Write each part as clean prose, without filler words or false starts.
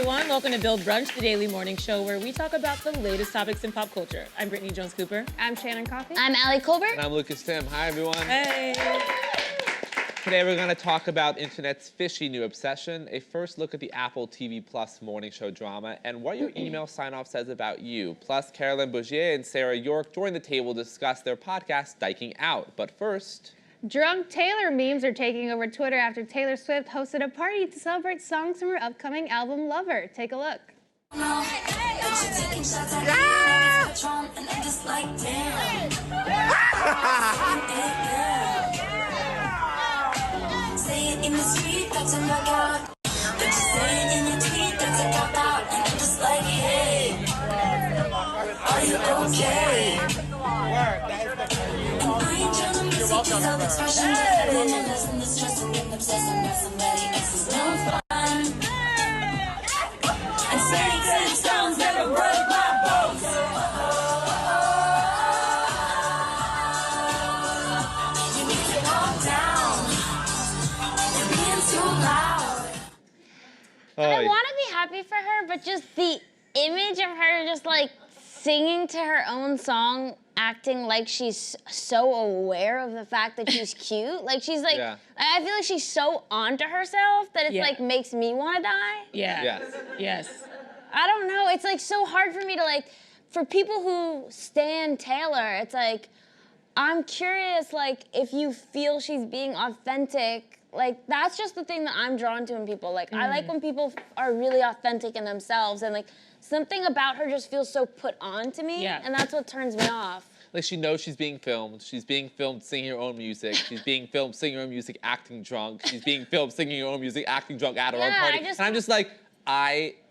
everyone. Welcome to Build Brunch, the daily morning show where we talk about the latest topics in pop culture. I'm Brittany Jones-Cooper. I'm Shannon Coffey. I'm Allie Colbert. And I'm Lucas Tim. Hi, everyone. Hey. Today, we're going to talk about internet's fishy new obsession, a first look at the Apple TV Plus morning show drama, and what your email sign-off says about you. Plus, Carolyn Bougier and Sarah York join the table to discuss their podcast, Dyking Out. But first... Drunk Taylor memes are taking over Twitter after Taylor Swift hosted a party to celebrate songs from her upcoming album, Lover. Take a look. In the street, that's a knockout. But you say it in your tweet, that's a cop out. And I'm just like, hey, are you okay? And I ain't trying to miss it, cause all expression just living and listen to stress and getting obsessing with somebody else's no fun. And saying 10 stones never broke my bones. You need to calm down. I want to be happy for her, but just the image of her just like singing to her own song, acting like she's so aware of the fact that she's cute. Like she's like, I feel like she's so onto herself that it's like makes me want to die. Yeah. Yes. I don't know. It's like so hard for me to like, for people who stan Taylor, it's like, I'm curious, like, if you feel she's being authentic. Like, that's just the thing that I'm drawn to in people. Like, I like when people are really authentic in themselves, and like, something about her just feels so put on to me, and that's what turns me off. Like, she knows she's being filmed. She's being filmed singing her own music. She's being filmed singing her own music, acting drunk. She's being filmed singing her own music, acting drunk at her own party. And I'm just like,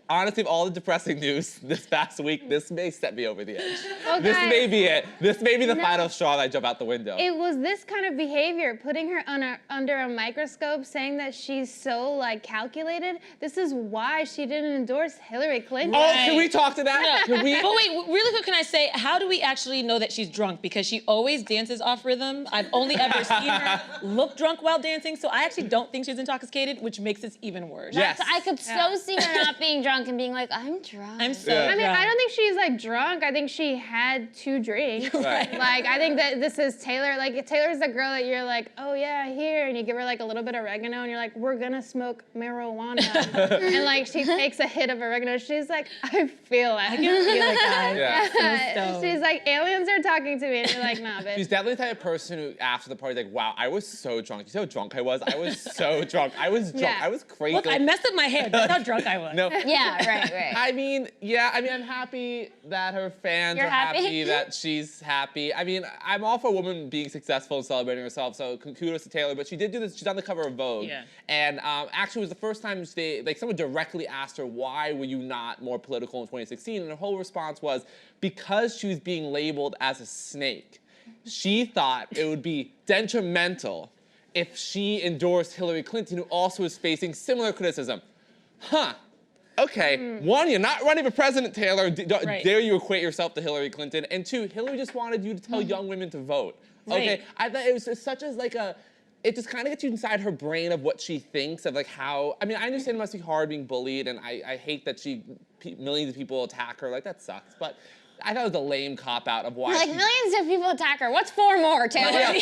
honestly, of all the depressing news this past week, this may set me over the edge. Okay. This may be it. This may be the final straw that I jump out the window. It was this kind of behavior, putting her under a microscope, saying that she's so, like, calculated. This is why she didn't endorse Hillary Clinton. Oh, can we talk to that? No. But wait, really quick, can I say, how do we actually know that she's drunk? Because she always dances off rhythm. I've only ever seen her look drunk while dancing, so I actually don't think she's intoxicated, which makes this even worse. Yes. I could so see her not being drunk and being like, I'm drunk. I'm so drunk. I mean, I don't think she's like drunk. I think she had 2 drinks. Right. Like, I think that this is Taylor. Like, Taylor's the girl that you're like, oh yeah, here, and you give her like a little bit of oregano, and you're like, we're gonna smoke marijuana. And like, she takes a hit of oregano. She's like, I feel it. I can feel it, guys. Yeah. She's like, aliens are talking to me, and you're like, nah, bitch. She's definitely the type of person who, after the party, is like, wow, I was so drunk. You see how drunk I was? I was so drunk. I was drunk. I was crazy. Look, I messed up my hair. That's how drunk I was. No. Yeah, right. I mean, I'm happy that her fans You're are happy that she's happy. I mean, I'm all for a woman being successful and celebrating herself, so kudos to Taylor, but she did do this, she's on the cover of Vogue. Yeah. And actually it was the first time someone directly asked her, why were you not more political in 2016? And her whole response was, because she was being labeled as a snake. She thought it would be detrimental if she endorsed Hillary Clinton, who also is facing similar criticism. Huh. Okay, one, you're not running for president, Taylor. Dare you equate yourself to Hillary Clinton? And 2, Hillary just wanted you to tell young women to vote. Okay, I thought it was just such as like it just kind of gets you inside her brain of what she thinks of like how, I mean, I understand it must be hard being bullied, and I hate that millions of people attack her, like that sucks, but I thought it was a lame cop-out of why. Like, millions of people attack her. What's 4 more, Taylor?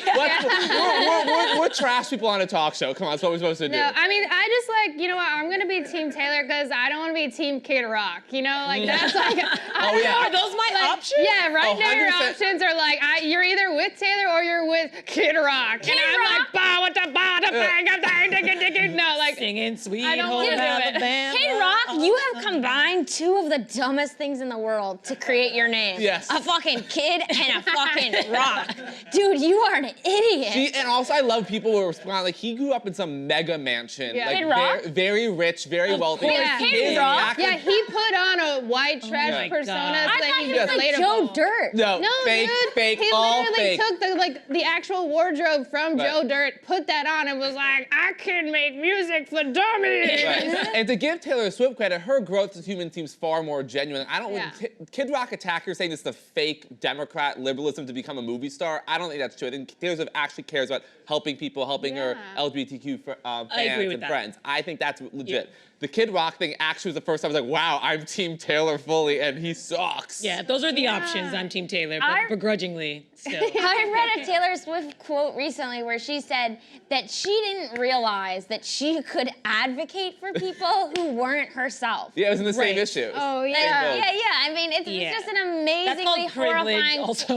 We're trash people on a talk show. Come on, that's what we're supposed to do. No, I mean, I just like, you know what, I'm gonna be Team Taylor because I don't want to be Team Kid Rock, you know? Like, that's like, Are those my options? Yeah, right now your 100%. options are like, you're either with Taylor or you're with Kid Rock. Kid and I'm Rock? like, ba what the ba the bang of the no, like Singing Sweet I don't Home wanna do it. Alabama. Kid Rock, you have combined 2 of the dumbest things in the world to create your name. Yes. A fucking kid and a fucking rock. Dude, you are an idiot. And also I love people who respond, like he grew up in some mega mansion. Yeah. Like Kid Rock? very rich, very wealthy. Yeah. Kid Rock? Yeah, he put on a white trash my persona. God. I So thought he he was like relatable. Joe Dirt. No, fake, dude, fake, he all literally fake. took the actual wardrobe from Joe Dirt, put that on, and was like, I can make music for dummies. Right. And to give Taylor Swift credit, her growth as a human seems far more genuine. I don't Kid Rock attacker saying this is the fake Democrat liberalism to become a movie star. I don't think that's true. I think Taylor Swift actually cares about helping people, helping her LGBTQ fans and friends. I think that's legit. the Kid Rock thing actually was the first time I was like, wow, I'm Team Taylor fully, and he sucks. Yeah, those are the options. I'm Team Taylor, but begrudgingly still. I read a Taylor Swift quote recently where she said that she didn't realize that she could advocate for people who weren't herself. Yeah, it was in the same Right. issue. Oh, Like, yeah. yeah. I mean, it's just an amazingly That's called privilege horrifying, also.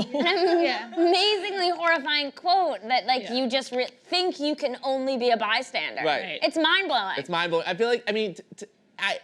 amazingly horrifying quote that like you just think you can only be a bystander. Right. It's mind blowing. It's mind blowing. I feel like, I mean,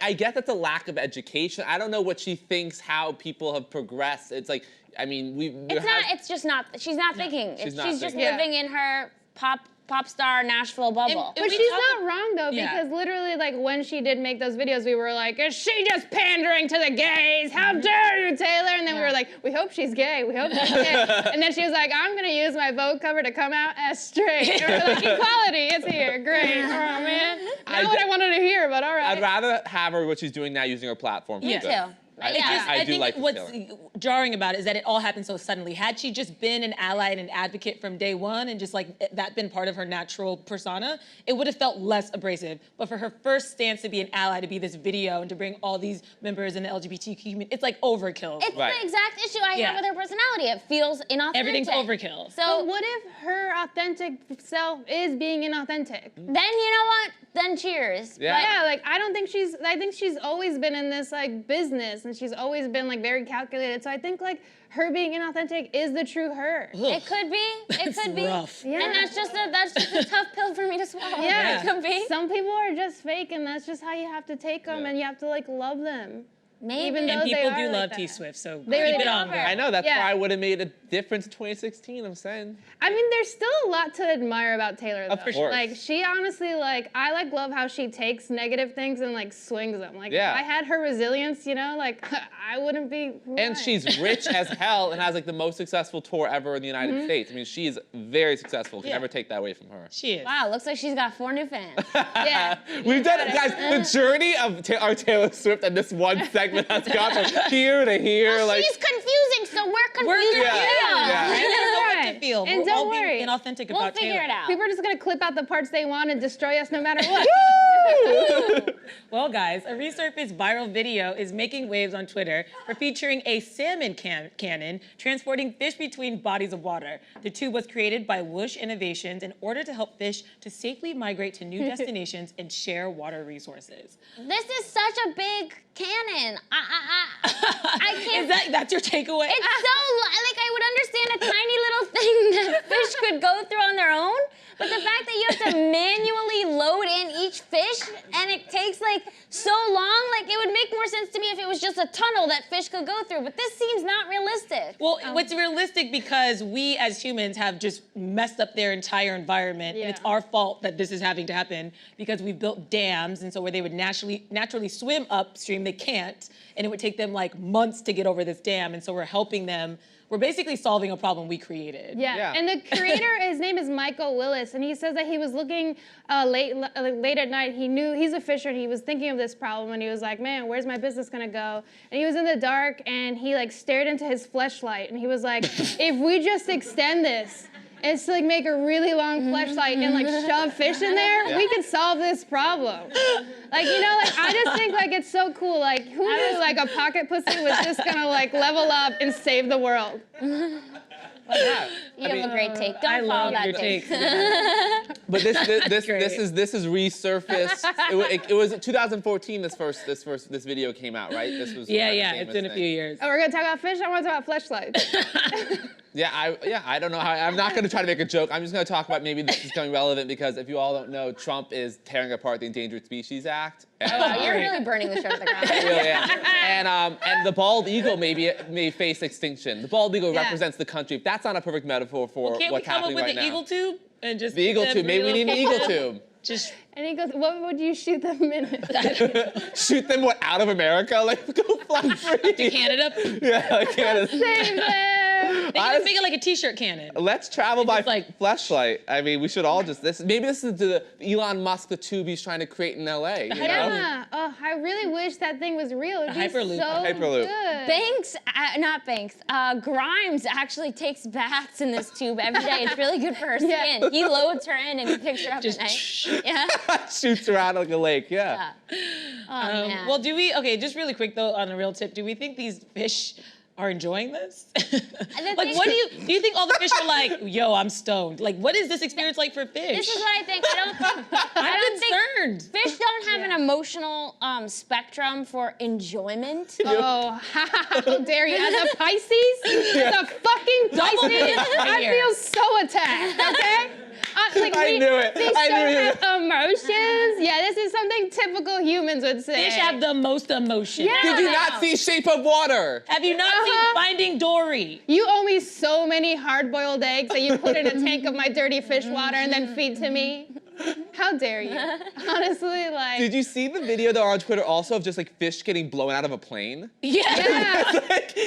I get that's a lack of education. I don't know what she thinks how people have progressed. It's like, I mean, It's just not. She's not thinking. she's not She's just thinking. living in her pop star Nashville bubble. But she's not wrong though, because literally, like when she did make those videos, we were like, "Is she just pandering to the gays? How dare you, Taylor?" And then we were like, "We hope she's gay. We hope she's gay." And then she was like, "I'm gonna use my Vogue cover to come out as straight." And we're like, "Equality, it's here, great." Oh man, not what I wanted to hear, but all right. I'd rather have her what she's doing now, using her platform. For Me good. too. I do think like what's Taylor. jarring about it is that it all happened so suddenly. Had she just been an ally and an advocate from day one and just like that been part of her natural persona, it would have felt less abrasive. But for her first stance to be an ally, to be this video and to bring all these members in the LGBTQ community, it's like overkill. It's the exact issue I have with her personality. It feels inauthentic. Everything's overkill. So But what if her authentic self is being inauthentic? then you know what? Then cheers. Yeah. Yeah, like I think she's always been in this like business and she's always been like very calculated. So I think like her being inauthentic is the true her. It could be. It could be. rough. Yeah. And that's just a tough pill for me to swallow. Yeah. It could be. Some people are just fake and that's just how you have to take them and you have to like love them. Maybe. Even though And they people are do like love that. T-Swift, so They keep really it do. on, girl. I know, that's Yeah. why I would have made a difference in 2016, I'm saying. I mean, there's still a lot to admire about Taylor though. Of course. Like she honestly like I like love how she takes negative things and like swings them. Like Yeah. if I had her resilience, you know, like I wouldn't be who I And am. she's rich as hell and has like the most successful tour ever in the United States. I mean, she is very successful. Can Yeah. never take that away from her. She is. Wow, looks like she's got 4 new fans. Yeah. We've done it, guys. The journey of our Taylor Swift and this one segment has gone from here to here. Like, She's confusing, so we're confusing. Yeah. Yeah. I don't know what to Right. feel. And We're don't all worry. being inauthentic We'll about figure Taylor. it out. People are just gonna clip out the parts they want and destroy us no matter what. Well, guys, a resurfaced viral video is making waves on Twitter for featuring a salmon cannon transporting fish between bodies of water. The tube was created by Whoosh Innovations in order to help fish to safely migrate to new destinations and share water resources. This is such a big cannon. I can't. That's your takeaway? It's so like I would understand a tiny little thing that fish could go through on their own, but the fact that you have to manually load in each fish and it takes like so long, like it would make more sense to me if it was just a tunnel that fish could go through. But this seems not realistic. Well, it's realistic because we as humans have just messed up their entire environment, and it's our fault that this is having to happen because we built dams, and so where they would naturally swim upstream, they can't, and it would take them like months to get over this dam, and so we're helping them. We're basically solving a problem we created. Yeah. And the creator, his name is Michael Willis, and he says that he was looking late at night. He knew he's a fisher, and he was thinking of this problem, and he was like, "Man, where's my business gonna go?" And he was in the dark, and he like stared into his fleshlight, and he was like, "If we just extend this." Is to like make a really long fleshlight and like shove fish in there, we could solve this problem. Like, you know, like I just think like it's so cool. Like who knew like a pocket pussy was just gonna like level up and save the world? yeah. You have a great take. Don't I follow love that your take. takes. But this great. is resurfaced. It was 2014. This video came out, right? This was Yeah, a it's famous been a thing. few years. Oh, we're gonna talk about fish? I wanna talk about fleshlights. I don't know how. I'm not going to try to make a joke. I'm just going to talk about maybe this is becoming relevant because if you all don't know, Trump is tearing apart the Endangered Species Act. And, Wow, you're really burning the show to the ground. really am. And the bald eagle may face extinction. The bald eagle represents the country. If that's not a perfect metaphor for Can't we what's come up happening with right the now. eagle tube and just The eagle them tube. Maybe we need an eagle tube. Just And he goes, "What would you shoot them in?" Shoot them out of America? Like go fly free. Canada. Yeah, like Canada. Save them. Yeah. They can make it like a t-shirt cannon. Let's travel by just like- fleshlight. I mean, we should all just maybe this is the Elon Musk, the tube he's trying to create in LA. You know? Yeah. Oh, I really wish that thing was real. It'd be Hyperloop. so Hyperloop. good. Banks, not Banks, Grimes actually takes baths in this tube every day. It's really good for her Yeah. skin. He loads her in and he picks her up Just at night. Yeah. Shoots around like a lake. Yeah. Oh, man. Well, okay, just really quick though, on a real tip, do we think these fish are enjoying this? Like, what do you think all the fish are like, yo, I'm stoned? Like, what is this experience like for fish? This is what I think. I'm concerned. Fish don't have an emotional spectrum for enjoyment. Oh, how dare you? As a Pisces? As a fucking Double Pisces? hit right I here. feel so attacked, okay? I knew it. Fish I knew don't it. have emotions. Yeah, this is something typical humans would say. Fish have the most emotion. Yeah. Did you not see Shape of Water? Have you not seen Finding Dory? You owe me so many hard-boiled eggs that you put in a tank of my dirty fish water and then feed to me. How dare you? Honestly, like. Did you see the video though on Twitter also of just like fish getting blown out of a plane? Yeah. Yeah.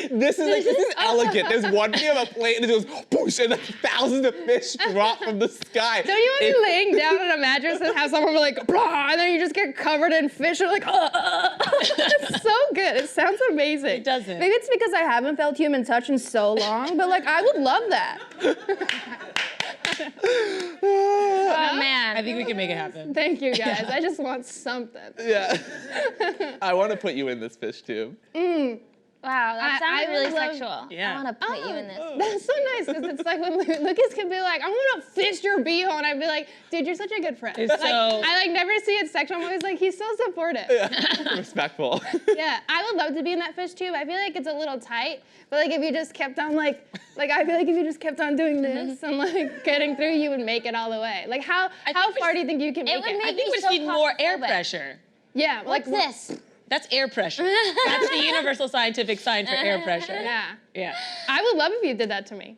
This is elegant. There's one video of a plane and it goes whoosh and like thousands of fish drop from the sky. Don't you want to be laying down on a mattress and have someone be like, blah, and then you just get covered in fish and like, It's so good. It sounds amazing. It doesn't. Maybe it's because I haven't felt human touch in so long, but like, I would love that. Oh, man. I think we can make it happen. Thank you, guys. I just want something. Yeah. I want to put you in this fish tube. Wow, that I sounds really would love- sexual. Yeah. I want to put you in this. That's so nice, because it's like when Lucas can be like, I want to fist your beehole, and I'd be like, dude, you're such a good friend. It's Like, so- I like never see it sexual. I'm always like, he's so supportive. Respectful. Yeah, I would love to be in that fish tube. I feel like it's a little tight, but like if you just kept on like I feel like if you just kept on doing this and like getting through, you would make it all the way. Like how far do you think you can make would it? make I think me we just so need more air claustrophobic. pressure. Yeah, like What's this? That's air pressure. That's the universal scientific sign for air pressure. Yeah, Yeah. I would love if you did that to me.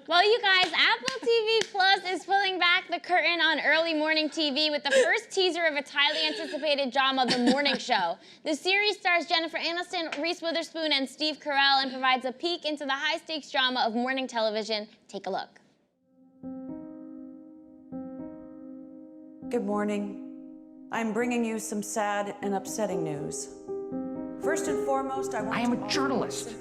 Well, you guys, Apple TV Plus is pulling back the curtain on early morning TV with the first teaser of its highly anticipated drama, The Morning Show. The series stars Jennifer Aniston, Reese Witherspoon, and Steve Carell and provides a peek into the high-stakes drama of morning television. Take a look. Good morning. I'm bringing you some sad and upsetting news. First and foremost, I am a journalist.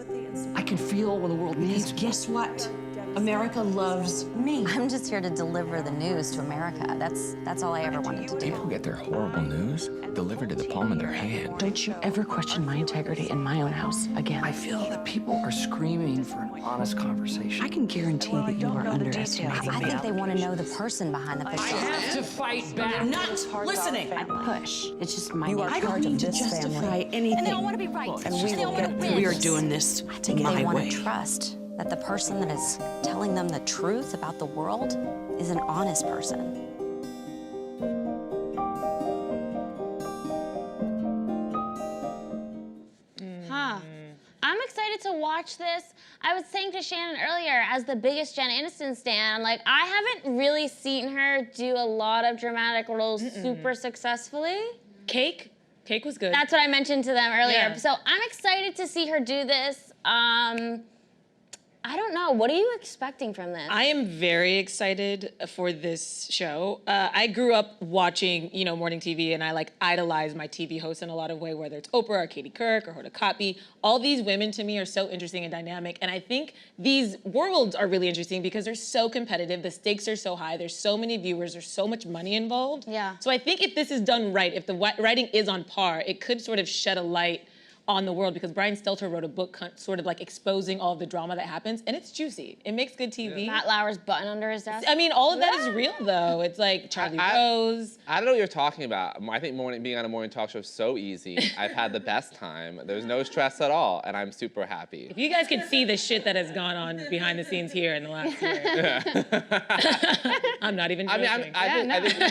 I can feel when the world needs me. Guess what? America loves me. I'm just here to deliver the news to America. That's all I ever wanted to do. People get their horrible news delivered to the palm of their hand. Don't you ever question my integrity in my own house again. I feel that people are screaming for an honest conversation. I can guarantee that you are underestimating I me. think they want to know the person behind the picture. have to fight back. Not listening. I push. It's just my You are nature. part of to this justify family. anything. And they all want to be right. And we they will all want get to through. win. We are doing this I think my they want way. to trust that the person that is telling them the truth about the world is an honest person. I'm excited to watch this. I was saying to Shannon earlier, as the biggest Jen Aniston stan, like I haven't really seen her do a lot of dramatic roles super successfully. Cake was good. That's what I mentioned to them earlier. Yeah. So I'm excited to see her do this. I don't know. What are you expecting from this? I am very excited for this show. I grew up watching, morning TV, and I like idolize my TV hosts in a lot of way, whether it's Oprah or Katie Couric or Hoda Kotb. All these women to me are so interesting and dynamic, and I think these worlds are really interesting because they're so competitive. The stakes are so high. There's so many viewers. There's so much money involved. Yeah. So I think if this is done right, if the writing is on par, it could sort of shed a light on the world, because Brian Stelter wrote a book sort of like exposing all of the drama that happens, and it's juicy. It makes good TV. Matt Lauer's button under his desk. I mean, all of that is real, though. It's like Charlie Rose. I don't know what you're talking about. I think being on a morning talk show is so easy. I've had the best time. There's no stress at all, and I'm super happy. If you guys could see the shit that has gone on behind the scenes here in the last year. I'm not even joking. I think,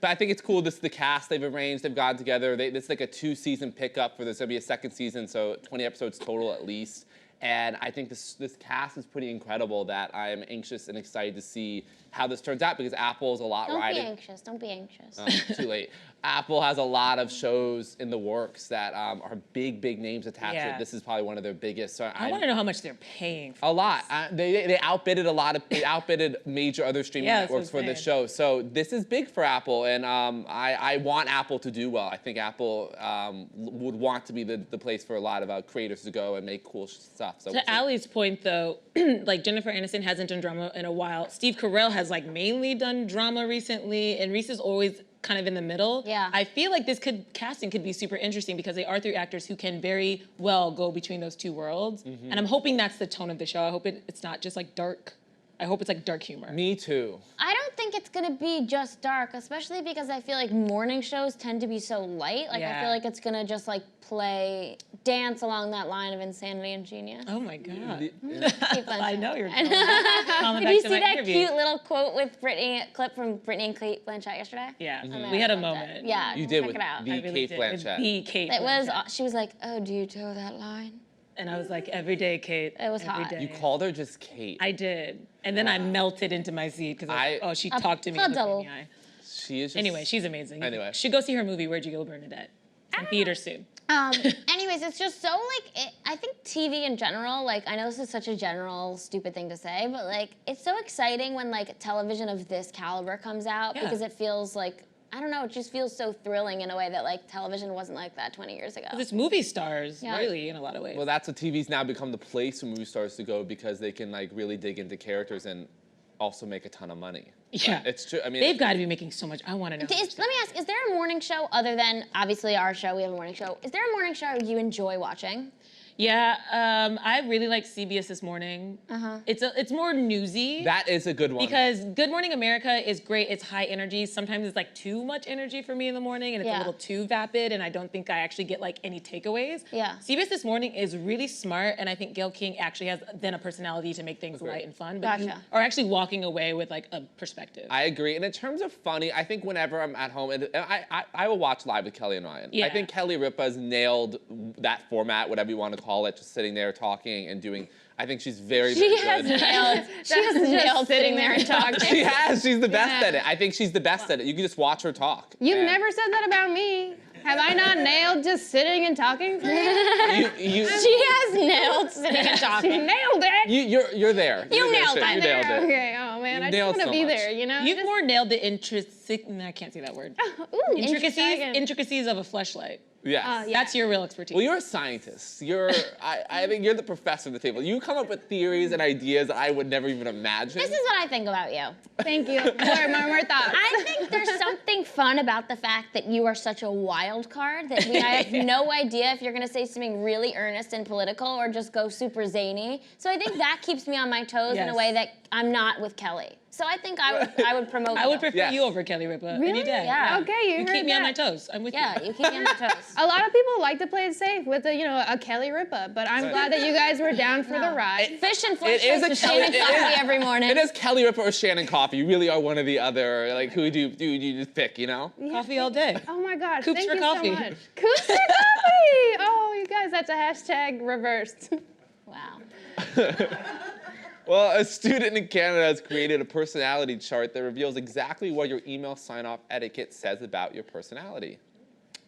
but I think it's cool. This is the cast they've arranged. They've gotten together. This is like a 2-season pickup for there's gonna be a second season, so 20 episodes total at least. And I think this cast is pretty incredible that I am anxious and excited to see how this turns out because Apple is a lot Don't riding. be anxious. Don't be anxious. Too late. Apple has a lot of shows in the works that are big names attached to it. This is probably one of their biggest. So I want to know how much they're paying for a lot. They outbidded they outbidded major other streaming networks for this show. So this is big for Apple, and I want Apple to do well. I think Apple would want to be the place for a lot of creators to go and make cool stuff. So to Allie's point, though, like Jennifer Aniston hasn't done drama in a while. Steve Carell has like mainly done drama recently, and Reese is always kind of in the middle. Yeah. I feel like casting could be super interesting because they are 3 actors who can very well go between those 2 worlds. And I'm hoping that's the tone of the show. I hope it's not just like dark. I hope it's like dark humor. Me too. I don't think it's gonna be just dark, especially because I feel like morning shows tend to be so light. Like I feel like it's gonna just like dance along that line of insanity and genius. Oh my God. I know you're Did you see that cute little quote with clip from Brittany and Kate Blanchett yesterday? Yeah, we had a moment. Yeah, you did check with it out. the Kate Blanchett. The Kate It was. Blanchett. She was like, "Oh, do you toe that line?" And I was like, every day, Kate. It was every hot. day. You called her just Kate. I did. And then I melted into my seat because she talked to me and looked me in the eye. She is just... Anyway, she's amazing. Anyway. You should go see her movie, Where'd You Go, Bernadette? It's in theaters soon. Anyways, it's just so I think TV in general, like I know this is such a general stupid thing to say, but like it's so exciting when like television of this caliber comes out because it feels like, I don't know, it just feels so thrilling in a way that like television wasn't like that 20 years ago. It's movie stars, really, in a lot of ways. Well, that's what TV's now become the place for movie stars to go because they can like really dig into characters and also make a ton of money. Yeah. It's true. I mean, they've got to be making so much. I want to know. Let me ask, is there a morning show other than obviously our show, we have a morning show. Is there a morning show you enjoy watching? Yeah, I really like CBS This Morning. It's more newsy. That is a good one. Because Good Morning America is great. It's high energy. Sometimes it's like too much energy for me in the morning, and it's a little too vapid, and I don't think I actually get like any takeaways. Yeah. CBS This Morning is really smart, and I think Gayle King actually has then a personality to make things light and fun. But you are actually walking away with like a perspective. I agree. And in terms of funny, I think whenever I'm at home, and I will watch Live with Kelly and Ryan. Yeah. I think Kelly Ripa's nailed that format, whatever you want to call it, just sitting there talking and doing. I think she's very, very good. She has nailed sitting there and talking. She has. She's the best at it. I think she's the best at it. You can just watch her talk. You've never said that about me. Have I not nailed just sitting and talking for you? She has nailed sitting and talking. She nailed it. You're there. You nailed it. You nailed it. Okay, oh man, I just nailed want to so be much. there, you know? You've more nailed the I can't say that word. Ooh, Intricacies of a fleshlight. Yes. That's your real expertise. Well, you're a scientist. I think you're the professor of the table. You come up with theories and ideas that I would never even imagine. This is what I think about you. Thank you. More thoughts. I think there's something fun about the fact that you are such a wild card that I have no idea if you're going to say something really earnest and political or just go super zany. So I think that keeps me on my toes in a way that I'm not with Kelly. So I think I would promote I you. would prefer you over Kelly Ripa any day. Yeah. Okay, you heard keep me on that. my toes. I'm with you. Yeah, you keep me on my toes. A lot of people like to play it safe with a Kelly Ripa, but I'm glad that you guys were down for the ride. Fish and It is flesh a Shannon coffee every morning. It is Kelly Ripa or Shannon Coffee. You really are one or the other. Like, who do you just pick, you know? Coffee all day. Oh my gosh, Coops thank for you coffee. so much. Coops for coffee! Oh, you guys, that's a hashtag reversed. Wow. Well, a student in Canada has created a personality chart that reveals exactly what your email sign-off etiquette says about your personality.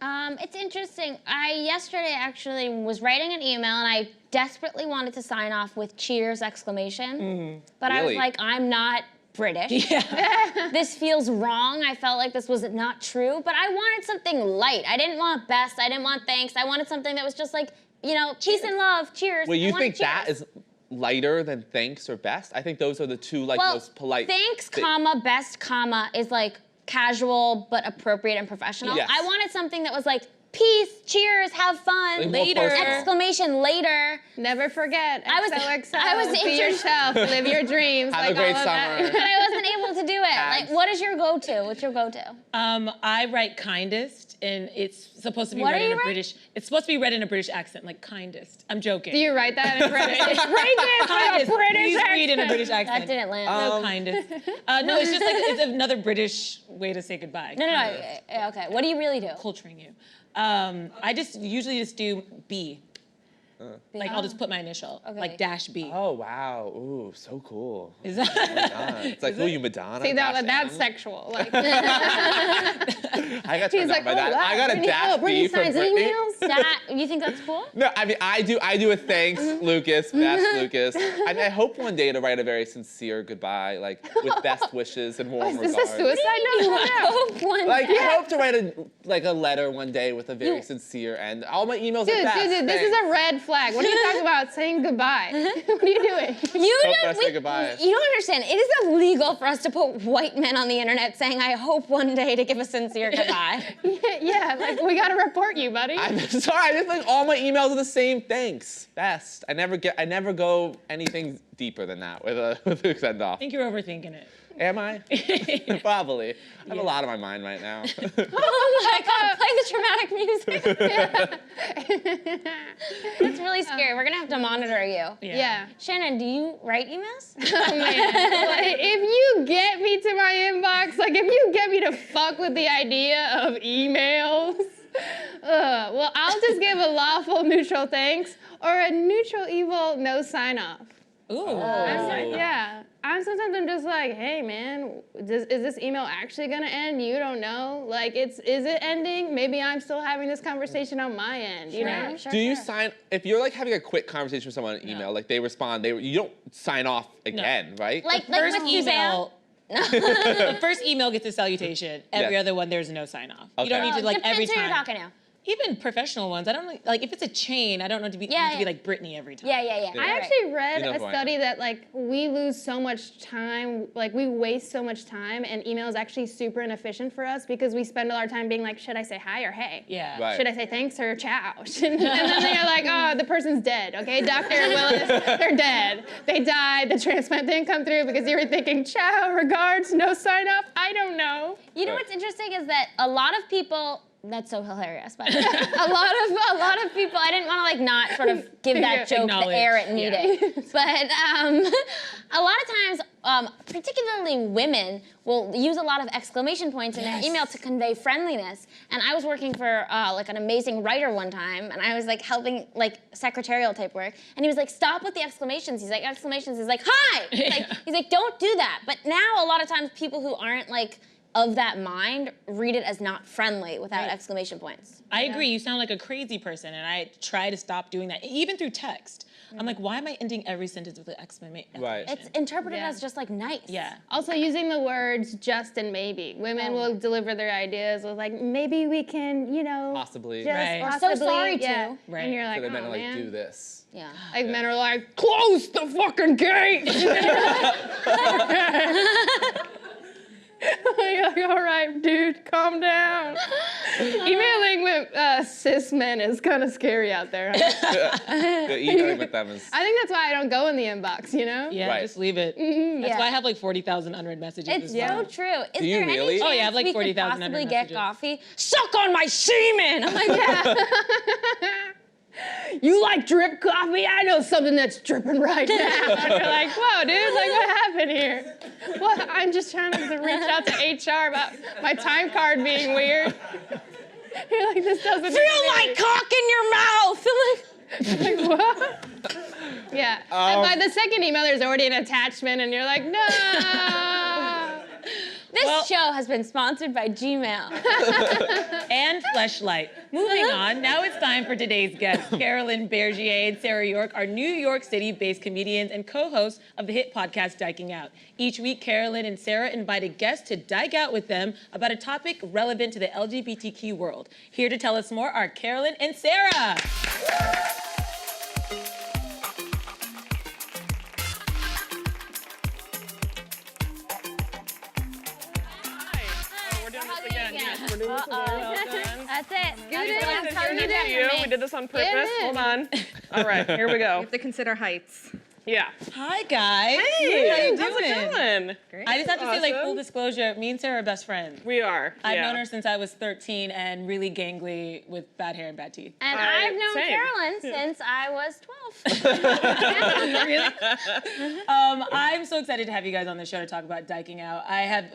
It's interesting. I yesterday actually was writing an email and I desperately wanted to sign off with cheers exclamation. But I was Really? like, I'm not British. This feels wrong. I felt like this was not true, but I wanted something light. I didn't want best. I didn't want thanks. I wanted something that was just like, you know, peace and love, cheers. Well, I you wanted think that cheers. is lighter than thanks or best? I think those are the two most polite. Thanks, comma, best, comma is like casual but appropriate and professional. Yes. I wanted something that was like peace, cheers, have fun, Like more later, personal. exclamation, later. Never forget. I was XOXO. Be yourself. Live your dreams. Have like a great all of that. summer. But I wasn't able to do it. Tags. Like, what is your go-to? What's your go-to? I write kindest, and it's supposed to be What read are in you a writing? British. It's supposed to be read in a British accent, like kindest. I'm joking. Do you write that in British? Write this in a Kindest. British Please read in a accent. British accent. That didn't land. No, kindest. No, it's just like it's another British way to say goodbye. No. Okay. What do you really do? Culturing you. I usually just do be. Like I'll just put my initial, like -B. Oh wow! Ooh, so cool. Is that? Oh my God. It's like, you Madonna. See, that's -M? sexual. Like, I got he's turned like, on by oh, that. wow, I got a Brittany -B for signs Brittany. emails. You think that's cool? No, I mean I do a thanks, Lucas, best Lucas. I hope one day to write a very sincere goodbye, like with best wishes and warm is this regards. a suicide note? I hope one Like day. I hope to write a letter one day with a very sincere end. All my emails are best. Dude, this is a red flag. What are you talking about saying goodbye? What are you doing? Say goodbye. You don't understand. It is illegal for us to put white men on the internet saying, I hope one day to give a sincere goodbye. Yeah, like we gotta report you, buddy. I'm sorry. I just like all my emails are the same. Thanks, best. I never go anything deeper than that with a send off. I think you're overthinking it. Am I? Probably. I have a lot on my mind right now. Oh my God, play the dramatic music. That's really scary. We're gonna have to monitor you. Yeah. Shannon, do you write emails? Oh man. Like, if you get me to my inbox, like if you get me to fuck with the idea of emails, well, I'll just give a lawful neutral thanks or a neutral evil no sign off. Ooh. I'm sometimes I'm just like, hey man, is this email actually gonna end? You don't know. Like, is it ending? Maybe I'm still having this conversation on my end. You know? Do you sign if you're like having a quick conversation with someone on email, like they respond, you don't sign off again, right? Like First with Suzanne? the first email gets a salutation. Every Yes. other one, there's no sign off. Okay. You don't need to like Depends every who time. you're talking to. Even professional ones, I don't like if it's a chain. I don't know to be need to be like Brittany every time. Yeah. I Right. actually read You know a who I study that like we lose so much time, like we waste so much time, and email is actually super inefficient for us because we spend all our time being like, should I say hi or hey? Yeah. Right. Should I say thanks or ciao? And then they're like, oh, the person's dead. Okay, Dr. Willis, they're dead. They died. The transplant didn't come through because you were thinking ciao, regards, no sign off. I don't know. You know what's interesting is that a lot of people. That's so hilarious, by the way. a lot of people. I didn't want to like not sort of give that joke the air it needed, but a lot of times, particularly women will use a lot of exclamation points in their email to convey friendliness. And I was working for like an amazing writer one time, and I was like helping like secretarial type work, and he was like, "Stop with the exclamations." He's like, "Exclamations." He's like, "Hi." He's like, "Don't do that." But now a lot of times people who aren't like of that mind read it as not friendly without exclamation points. I agree. You sound like a crazy person, and I try to stop doing that, even through text. I'm like, why am I ending every sentence with an exclamation? Right. It's interpreted as just like nice. Yeah. Also using the words just and maybe. Women will deliver their ideas with like, maybe we can, you know. Possibly. Just Right. Or so sorry yeah. to. Right. And you're So like, they meant oh to like man. do this. Yeah. Like men are like, close the fucking gate. You're like, all right, dude, calm down. Emailing with cis men is kind of scary out there. The emailing with them is. I think that's why I don't go in the inbox, you know? Yeah, Right. just leave it. That's why I have like 40,000 unread messages. It's as well. so true. Is Do you there really? any chance Oh, yeah, I have like we could 40,000 possibly unread get messages. coffee? Suck on my semen! I'm like, yeah. You like drip coffee? I know something that's dripping right now. And you're like, whoa, dude, like what happened here? Well, I'm just trying to reach out to HR about my time card being weird. You're like, this doesn't Feel my cock in your mouth! like, what? Yeah. And by the second email, there's already an attachment, and you're like, no. This show has been sponsored by Gmail. And Fleshlight. Moving on, now it's time for today's guests, Carolyn Bergier and Sarah York are New York City-based comedians and co-hosts of the hit podcast Diking Out. Each week, Carolyn and Sarah invite a guest to dike out with them about a topic relevant to the LGBTQ world. Here to tell us more are Carolyn and Sarah. That's it. Good to We did this on purpose. Hold on. All right, here we go. We have to consider heights. Yeah. Hi, guys. Hey, How you how's it going? Great. I just have to say, like, full disclosure, me and Sarah are best friends. We are. I've yeah. known her since I was 13 and really gangly with bad hair and bad teeth. And I've known same. Carolyn since I was 12. Really? I'm so excited to have you guys on the show to talk about diking out. I have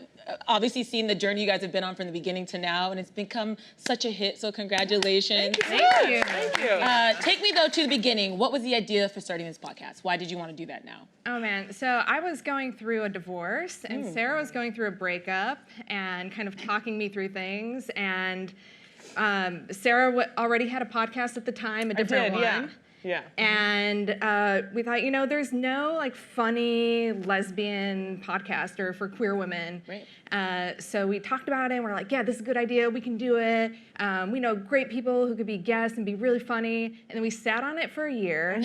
obviously seen the journey you guys have been on from the beginning to now, and it's become such a hit, so congratulations. Thank you. Thank you. Take me, though, to the beginning. What was the idea for starting this podcast? Why did you want to do that now? Oh man, so I was going through a divorce and Sarah was going through a breakup and kind of talking me through things, and Sarah already had a podcast at the time, a different one. Yeah. Yeah. And we thought, you know, there's no like funny lesbian podcaster for queer women. Right. So we talked about it and we're like, yeah, this is a good idea. We can do it. We know great people who could be guests and be really funny. And then we sat on it for a year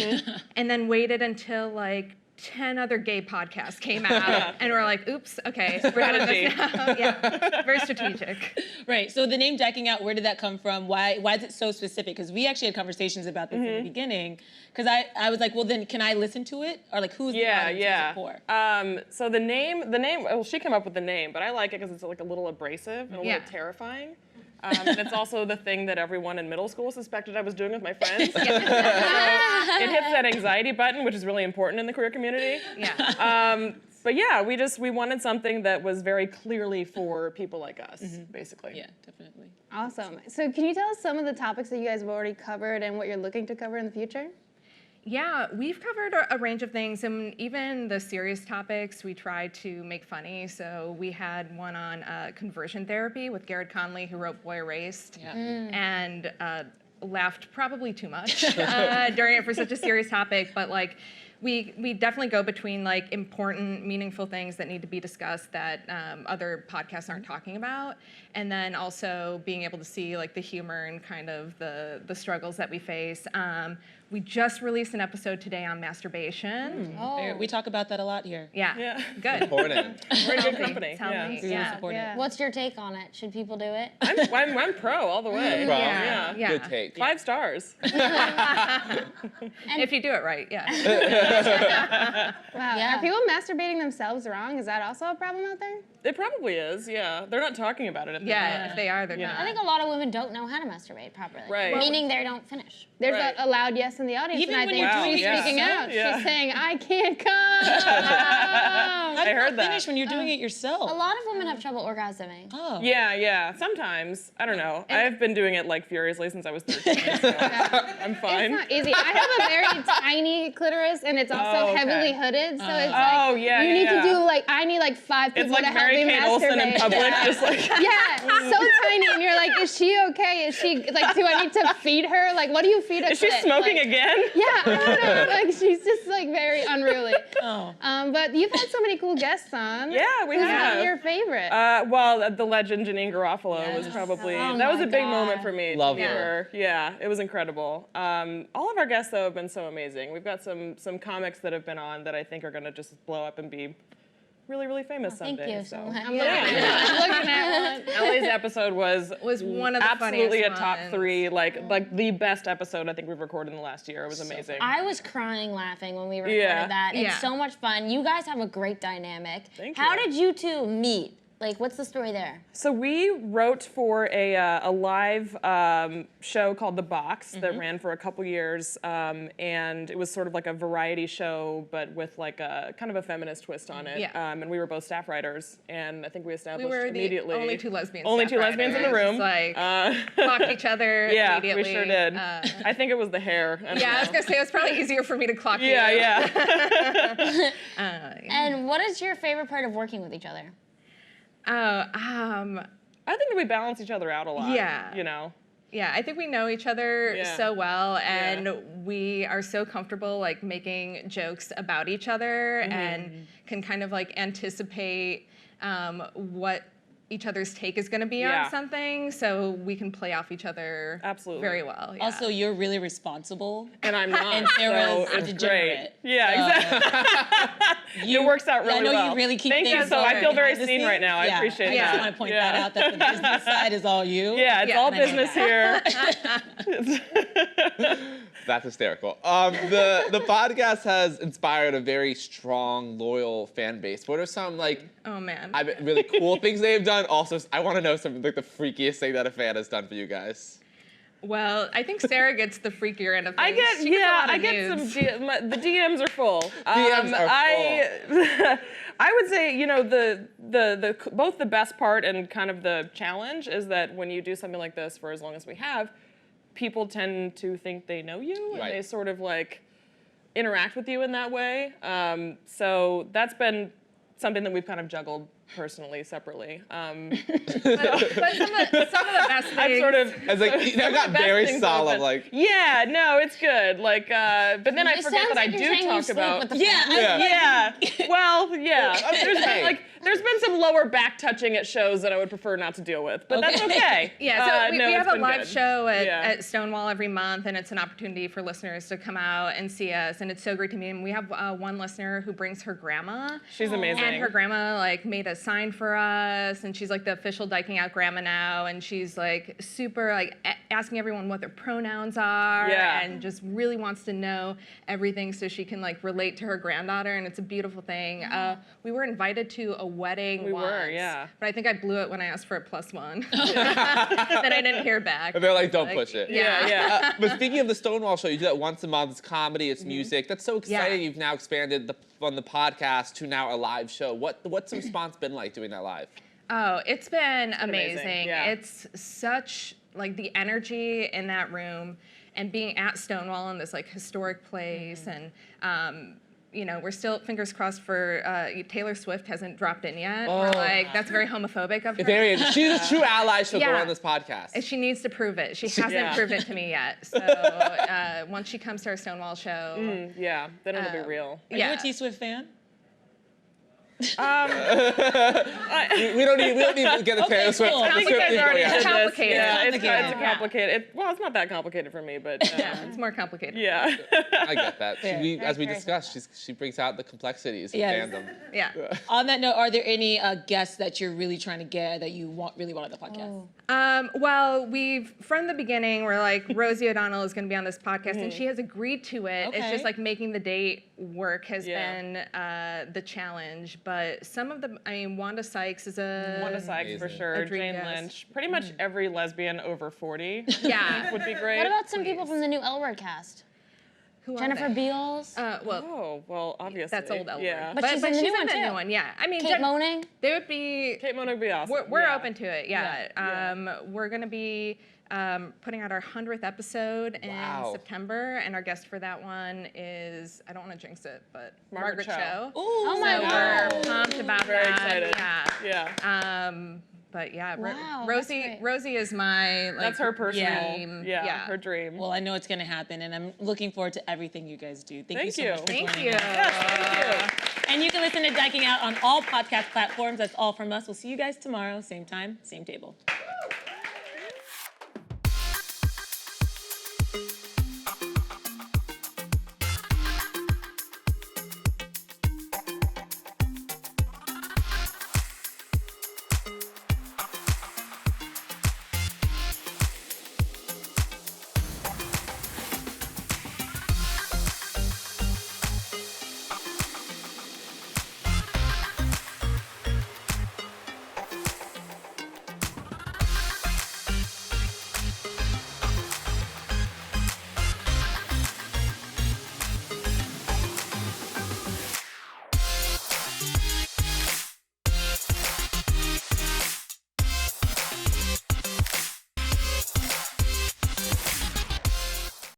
and then waited until like 10 other gay podcasts came out and we're like, oops, okay, so we're doing this now. Yeah, very strategic. Right, so the name Diking Out, where did that come from? Why is it so specific? Because we actually had conversations about this in the beginning. Because I was like, well then, can I listen to it? Or like, who's the audience who's it for? So the name, well, she came up with the name, but I like it because it's like a little abrasive and a little terrifying. And it's also the thing that everyone in middle school suspected I was doing with my friends. So it hits that anxiety button, which is really important in the queer community. Yeah. But yeah, we wanted something that was very clearly for people like us, basically. Yeah, definitely. Awesome. So can you tell us some of the topics that you guys have already covered and what you're looking to cover in the future? Yeah, we've covered a range of things, and even the serious topics we tried to make funny. So we had one on conversion therapy with Garrett Conley, who wrote Boy Erased, and laughed probably too much during it for such a serious topic. But like, we definitely go between like important, meaningful things that need to be discussed that other podcasts aren't talking about, and then also being able to see like the humor and kind of the struggles that we face. We just released an episode today on masturbation. We talk about that a lot here. Yeah. Good. Important. We're in good company. Tell me. Yeah. What's your take on it? Should people do it? I'm pro all the way. Pro. Yeah. Good take. 5 stars. If you do it right, yeah. Wow. Yeah. Are people masturbating themselves wrong? Is that also a problem out there? It probably is, yeah. They're not talking about it. If they are, they're Yeah. not. I think a lot of women don't know how to masturbate properly. Right. Meaning they don't finish. There's Right. a loud yes in the audience, Even and I when think you're doing she's it speaking yourself? out. Yeah. She's saying, I can't come. How do you heard not that. finish when you're doing it yourself? A lot of women have trouble orgasming. Oh. Yeah. Sometimes. I don't know. I've been doing it like furiously since I was 13, so I'm fine. It's not easy. I have a very tiny clitoris, and it's also okay. heavily hooded, so it's Oh, like, yeah, you need yeah. to do like, I need like 5 people It's like to help Mary me Kate masturbate. Olsen in public, Yeah. just like. Yeah, so tiny, and you're like, is she okay? Is she like, do I need to feed her? Like, what do you feed a Is she clit? smoking Like, again? Yeah, I don't know. Like, she's just like very unruly. Oh. But you've had so many cool guests on. Yeah, we Who's have. one of your favorite? Well, the legend Janine Garofalo was probably, Oh that was my a big God. moment for me. Love to meet her. Yeah, it was incredible. All of our guests, though, have been so amazing. We've got some comics that have been on that I think are going to just blow up and be really, really famous Thank someday. you so much. I'm looking at one. Ellie's episode was one of the absolutely a funniest top ones. 3, like the best episode I think we've recorded in the last year. It was amazing. I was crying laughing when we recorded Yeah. that. It's Yeah. so much fun. You guys have a great dynamic. Thank How you. did you two meet? Like, what's the story there? So we wrote for a live show called The Box that ran for a couple years, and it was sort of like a variety show, but with like a kind of a feminist twist on it. Yeah. And we were both staff writers, and I think we established We were immediately. the only 2 lesbians. Only staff 2 lesbians in the writers. room. Like, clocked each other Yeah, immediately. we sure did. I think it was the hair. I don't Yeah, I was know. gonna say it was probably easier for me to clock you. Yeah. And what is your favorite part of working with each other? I think we balance each other out a lot. Yeah. You know. Yeah, I think we know each other Yeah. so well, and we are so comfortable like making jokes about each other and can kind of like anticipate what each other's take is going to be on something, so we can play off each other very well. Yeah. Also, you're really responsible. And I'm not. And Sarah's so a it's degenerate. great. Yeah, exactly. It works out really well. I know you really keep Thank things you. So I feel very behind the seen right now. I scenes. appreciate that. I just want to point that out, that the business side is all you. Yeah, it's all And I know business that. here. That's hysterical. The podcast has inspired a very strong, loyal fan base. What are some really cool things they have done? Also, I want to know something like the freakiest thing that a fan has done for you guys. Well, I think Sarah gets the freakier end of things. I get nudes. some. The DMs are full. DMs are full. I would say, the both the best part and kind of the challenge is that when you do something like this for as long as we have, people tend to think they know you, and they sort of interact with you in that way. So that's been something that we've kind of juggled personally, separately. But some of the best things. I'm sort of. I got very solemn. Yeah, no, it's good. But then I forget that I do talk about. Well, yeah. There's been some lower back touching at shows that I would prefer not to deal with, but that's okay. Yeah, so we have a live good. show at Stonewall every month, and it's an opportunity for listeners to come out and see us, and it's so great to meet them. We have one listener who brings her grandma. She's amazing. And her grandma made a sign for us, and she's the official Diking Out grandma now, and she's super asking everyone what their pronouns are, and just really wants to know everything so she can relate to her granddaughter, and it's a beautiful thing. We were invited to a wedding once, but I think I blew it when I asked for a +1. Then I didn't hear back. And they're like, don't push it. Yeah. But speaking of the Stonewall show, you do that once a month. It's comedy, it's music. That's so exciting. You've now expanded from the podcast to now a live show. What's the response been like doing that live? Oh, it's been amazing. Yeah. It's such the energy in that room, and being at Stonewall in this historic place, and we're still fingers crossed for Taylor Swift hasn't dropped in yet. We're that's very homophobic of her. She's a true ally. She'll go on this podcast. And she needs to prove it. She hasn't proved it to me yet. So once she comes to our Stonewall show, then it'll be real. Are you a T Swift fan? We don't need to get a Taylor Swift. I think you guys already did this. complicated. Yeah, it's complicated. Well, it's not that complicated for me, but it's more complicated. yeah. I get that. As we discussed, she brings out the complexities of fandom. Yeah. On that note, are there any guests that you're really trying to get that you really want on the podcast? Well, from the beginning, we're Rosie O'Donnell is going to be on this podcast, and she has agreed to it. Okay. It's just making the date work has been the challenge. But some of them, Wanda Sykes is Wanda Sykes for sure. dream Jane guest. Lynch. Pretty much every lesbian over 40. Yeah. would be great. What about some people from the new L Word cast? Who are Jennifer they? Beals. Well, obviously. That's old L Word. Yeah. But she's in the she's new one, in the too. new one, yeah. Kate Moaning. They would be. Kate Moaning would be awesome. We're open to it, We're going to be putting out our 100th episode in September, and our guest for that one is, I don't want to jinx it, but Margaret Cho. Oh my God. We're pumped about Very that. excited. Yeah. But yeah, Wow, Rosie is my That's her personal dream. her dream. Well, I know it's going to happen, and I'm looking forward to everything you guys do. Thank you so much for Thank joining you. us. Yes, thank you. And you can listen to Diking Out on all podcast platforms. That's all from us. We'll see you guys tomorrow, same time, same table.